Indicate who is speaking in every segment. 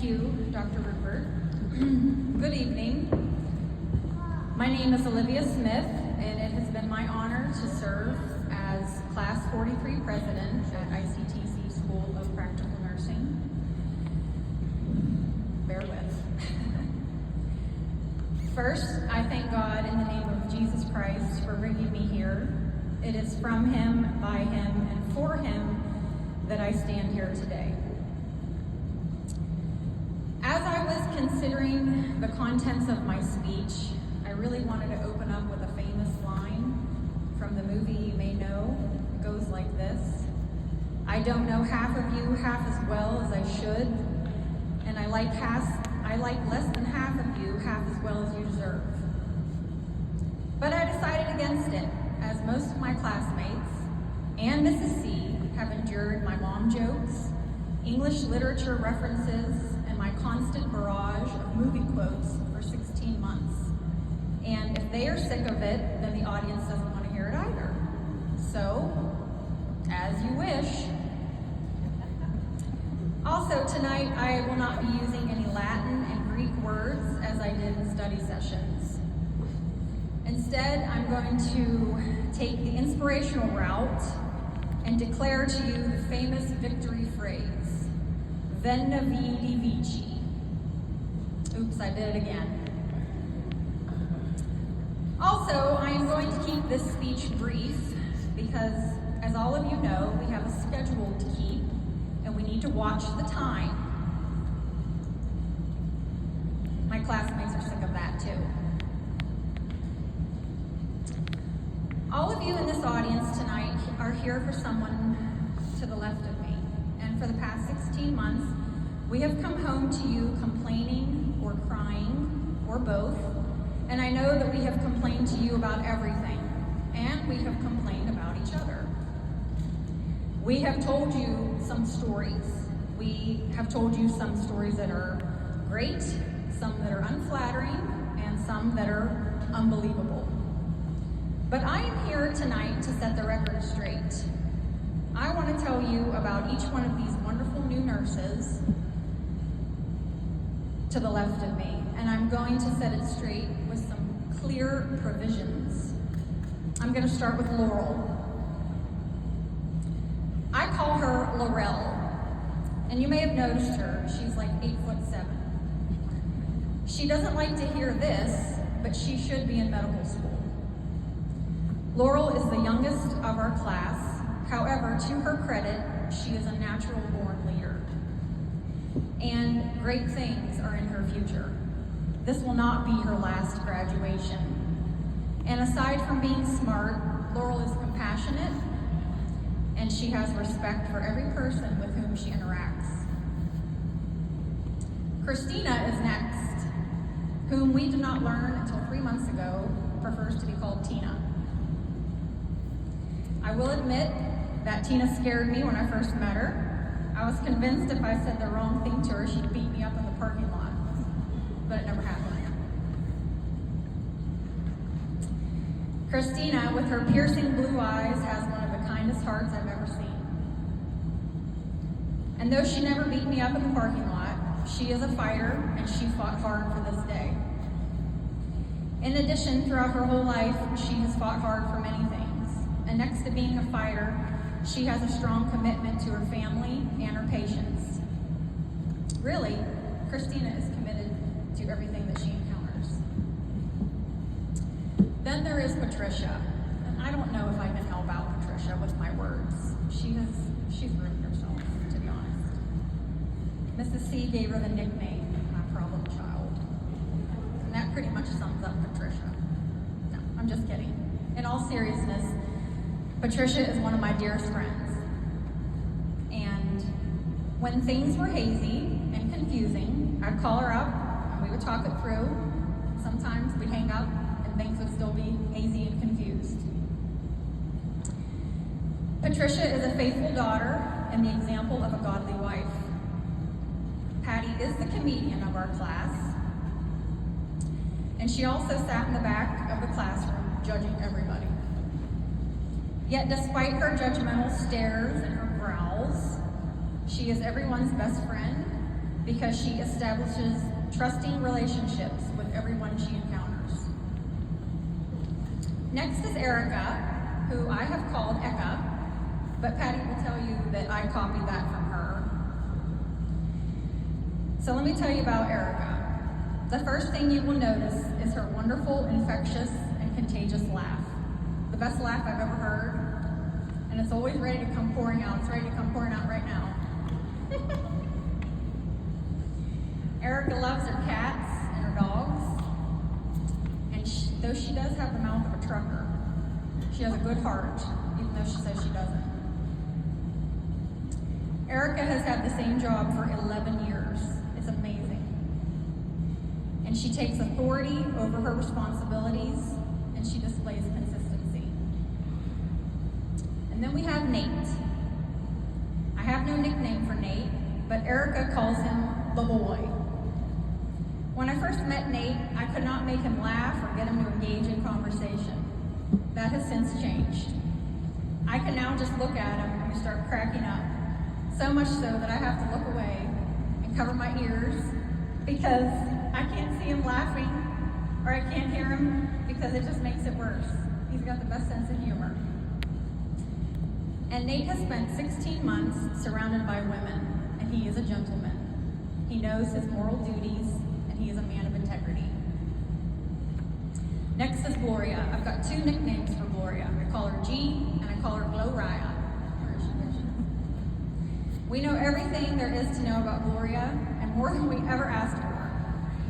Speaker 1: Thank you, Dr. Rupert. Good evening. My name is Olivia Smith, and it has been my honor to serve as Class 43 President at ICTC School of Practical Nursing. Bear with. First, I thank God in the name of Jesus Christ for bringing me here. It is from Him, by Him, and for Him that I stand here today. As I was considering the contents of my speech, I really wanted to open up with a famous line from the movie you may know. It goes like this: I don't know half of you half as well as I should, and I like less than half of you half as well as you deserve. But I decided against it, as most of my classmates and Mrs. C have endured my mom jokes, English literature references, and my constant barrage of movie quotes for 16 months. And if they are sick of it, then the audience doesn't want to hear it either. So, as you wish. Also tonight, I will not be using any Latin and Greek words as I did in study sessions. Instead, I'm going to take the inspirational route and declare to you the famous victory phrase, Veni Vidi Vici. Oops, I did it again. Also, I am going to keep this speech brief because, as all of you know, we have a schedule to keep and we need to watch the time. My classmates are sick of that too. All of you in this audience tonight are here for someone to the left of me. And for the past 16 months, we have come home to you complaining or crying or both. And I know that we have complained to you about everything. And we have complained about each other. We have told you some stories. We have told you some stories that are great, some that are unflattering, and some that are unbelievable. But I am here tonight to set the record straight. I want to tell you about each one of these wonderful new nurses to the left of me, and I'm going to set it straight with some clear provisions. I'm going to start with Laurel. I call her Laurel, and you may have noticed her. She's like 8'7". She doesn't like to hear this, but she should be in medical school. Laurel is the youngest of our class. However, to her credit, she is a natural-born leader. And great things are in her future. This will not be her last graduation. And aside from being smart, Laurel is compassionate, and she has respect for every person with whom she interacts. Christina is next, whom we did not learn until 3 months ago prefers to be called Tina. I will admit that Tina scared me when I first met her. I was convinced if I said the wrong thing to her, she'd beat me up in the parking lot, but it never happened. Christina, with her piercing blue eyes, has one of the kindest hearts I've ever seen. And though she never beat me up in the parking lot, she is a fighter, and she fought hard for this day. In addition, throughout her whole life, she has fought hard for many things. And next to being a fighter, she has a strong commitment to her family and her patients. Really, Christina is committed to everything that she encounters. Then there is Patricia. And I don't know if I can help out Patricia with my words. She's ruined herself, to be honest. Mrs. C gave her the nickname, my problem child. And that pretty much sums up Patricia. No, I'm just kidding. In all seriousness, Patricia is one of my dearest friends. And when things were hazy and confusing, I'd call her up and we would talk it through. Sometimes we'd hang up and things would still be hazy and confused. Patricia is a faithful daughter and the example of a godly wife. Patty is the comedian of our class. And she also sat in the back of the classroom judging everybody. Yet despite her judgmental stares and her growls, she is everyone's best friend, because she establishes trusting relationships with everyone she encounters. Next is Erica, who I have called Eka, but Patty will tell you that I copied that from her. So let me tell you about Erica. The first thing you will notice is her wonderful, infectious, and contagious laugh. The best laugh I've ever heard, and it's always ready to come pouring out. It's ready to come pouring out right now. Erica loves her cats and her dogs, and though she does have the mouth of a trucker, she has a good heart, even though she says she doesn't. Erica has had the same job for 11 years. It's amazing. And she takes authority over her responsibilities, and she displays consistency. And then we have Nate. I have no nickname for Nate, but Erica calls him the boy. When I first met Nate, I could not make him laugh or get him to engage in conversation. That has since changed. I can now just look at him and we start cracking up. So much so that I have to look away and cover my ears because I can't see him laughing or I can't hear him because it just makes it worse. He's got the best sense of humor. And Nate has spent 16 months surrounded by women, and he is a gentleman. He knows his moral duties, and he is a man of integrity. Next is Gloria. I've got two nicknames for Gloria. I call her G, and I call her Gloria. We know everything there is to know about Gloria, and more than we ever asked for.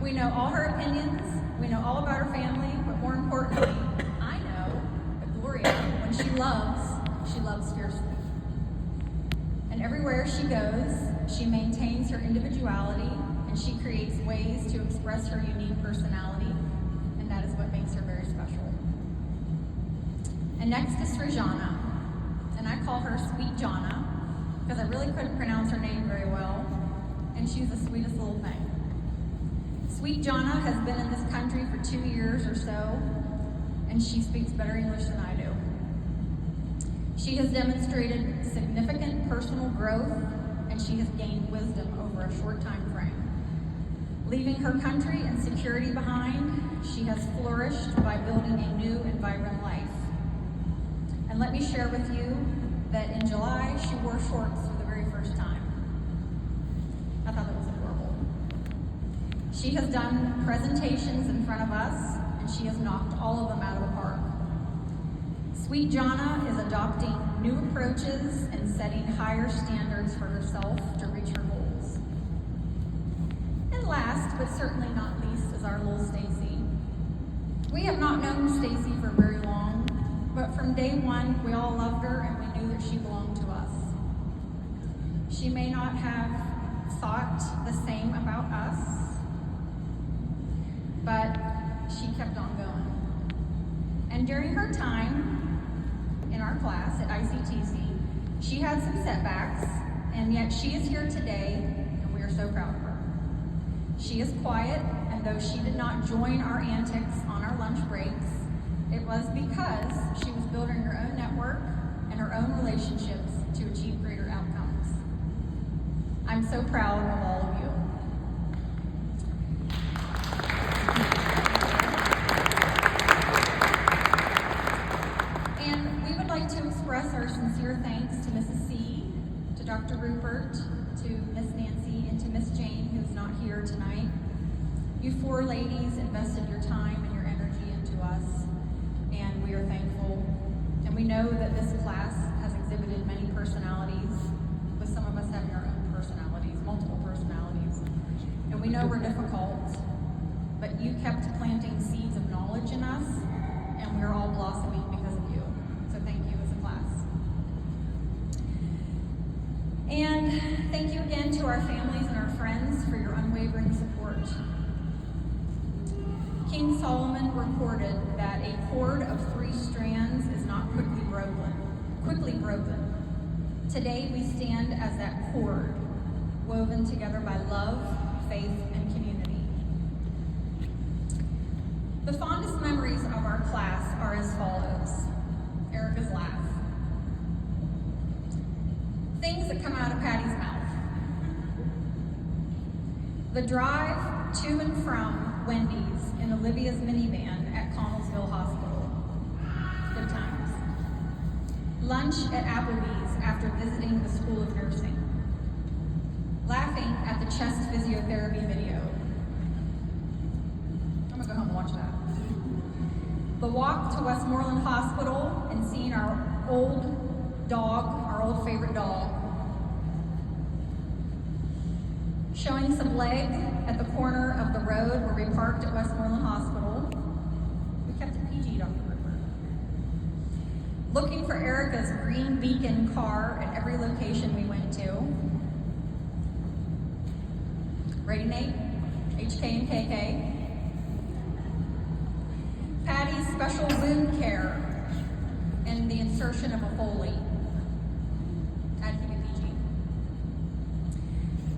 Speaker 1: We know all her opinions, we know all about her family, but more importantly, I know that Gloria, when she loves fiercely. And everywhere she goes, she maintains her individuality, and she creates ways to express her unique personality, and that is what makes her very special. And next is Srijana, and I call her Sweet Jana, because I really couldn't pronounce her name very well, and she's the sweetest little thing. Sweet Jana has been in this country for 2 years or so, and she speaks better English than I do. She has demonstrated significant personal growth, and she has gained wisdom over a short time frame. Leaving her country and security behind, she has flourished by building a new and vibrant life. And let me share with you that in July, she wore shorts for the very first time. I thought that was adorable. She has done presentations in front of us, and she has knocked all of them out of the park. Sweet Jana is adopting new approaches and setting higher standards for herself to reach her goals. And last, but certainly not least, is our little Stacy. We have not known Stacy for very long, but from day one, we all loved her and we knew that she belonged to us. She may not have thought the same about us, but she kept on going. And during her time in our class at ICTC, she had some setbacks, and yet she is here today, and we are so proud of her. She is quiet, and though she did not join our antics on our lunch breaks, it was because she was building her own network and her own relationships to achieve greater outcomes. I'm so proud of all of you. And we would like to express our sincere thanks to Mrs. C, to Dr. Rupert, to Miss Nancy, and to Miss Jane, who's not here tonight. You four ladies invested your time and your energy into us, and we are thankful. And we know that this class has exhibited many personalities, with some of us having our own personalities, multiple personalities. And we know we're difficult, but you kept planting seeds of knowledge in us, and we're all blossoming because of you. So thank you as a class. And thank you again to our families and our friends for your unwavering support. King Solomon reported that a cord of 3 strands is not quickly broken. Today we stand as that cord, woven together by love, faith, and community. The fondest memories of our class are as follows. Erica's laugh. Things that come out of Patty's mouth. The drive to and from Wendy's in Olivia's minivan at Connellsville Hospital. Good times. Lunch at Applebee's after visiting the School of Nursing. Laughing at the chest physiotherapy video. I'm gonna go home and watch that. The walk to Westmoreland Hospital and seeing our old dog, our old favorite dog. Showing some leg at the corner of the road where we parked at Westmoreland Hospital. We kept it PG, Dr. Ripper. Looking for Erica's green beacon car at every location we went to. Ready, Nate? HK and KK. Patty's special wound care and the insertion of a Foley. Had to keep it PG.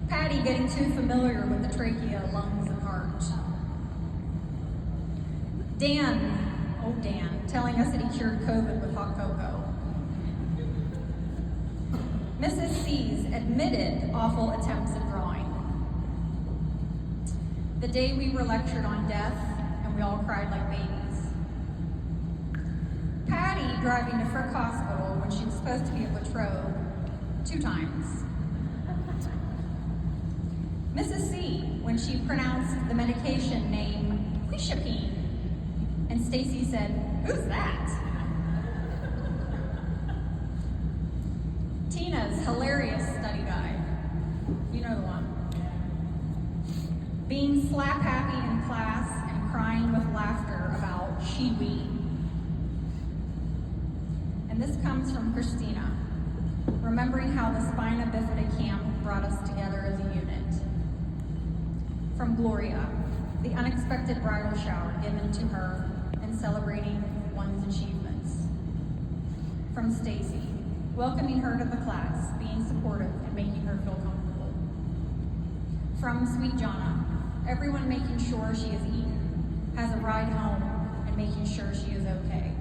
Speaker 1: Patty getting too familiar with the trachea, lungs, and heart. Dan, oh Dan, telling us that he cured COVID with hot cocoa. Mrs. C's admitted awful attempts at drawing. The day we were lectured on death and we all cried like babies. Patty driving to Frick Hospital when she was supposed to be at Latrobe 2 times. Mrs. C when she pronounced the medication name Quishapine, and Stacy said, "Who's that?" Tina's hilarious study guide. You know the one. Being slap happy in class and crying with laughter about she-we. And this comes from Christina, remembering how the Spina Bifida camp brought us together as a unit. From Gloria, the unexpected bridal shower given to her and celebrating one's achievements. From Stacy, welcoming her to the class, being supportive and making her feel comfortable. From Sweet Jonna, everyone making sure she is eaten, has a ride home, and making sure she is okay.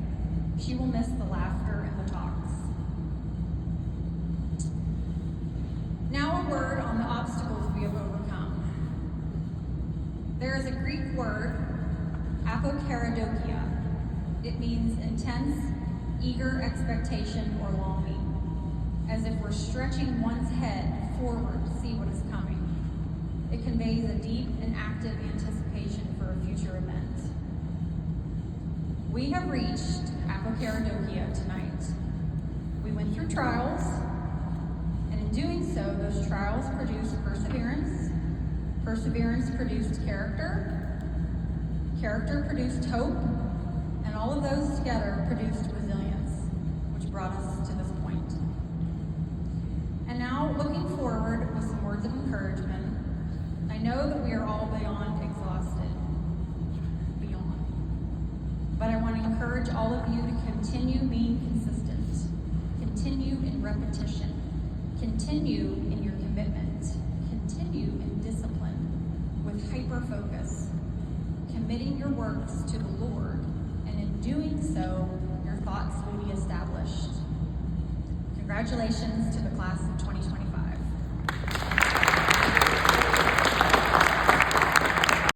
Speaker 1: She will miss the laughter and the talks. Now a word on the obstacles we have overcome. There is a Greek word, apokaradokia. It means intense, eager expectation or longing, as if we're stretching one's head forward to see what is coming. It conveys a deep and active anticipation for a future event. We have reached apokaradokia tonight. We went through trials, and in doing so, those trials produced perseverance. Perseverance produced character. Character produced hope. And all of those together produced resilience, which brought us to this point. And now, looking forward with some words of encouragement, I know that we are all beyond exhausted. But I want to encourage all of you to continue being consistent, continue in repetition, continue in your commitment, continue in discipline, with hyper-focus, committing your works to the Lord, and in doing so, your thoughts will be established. Congratulations to the class of 2020.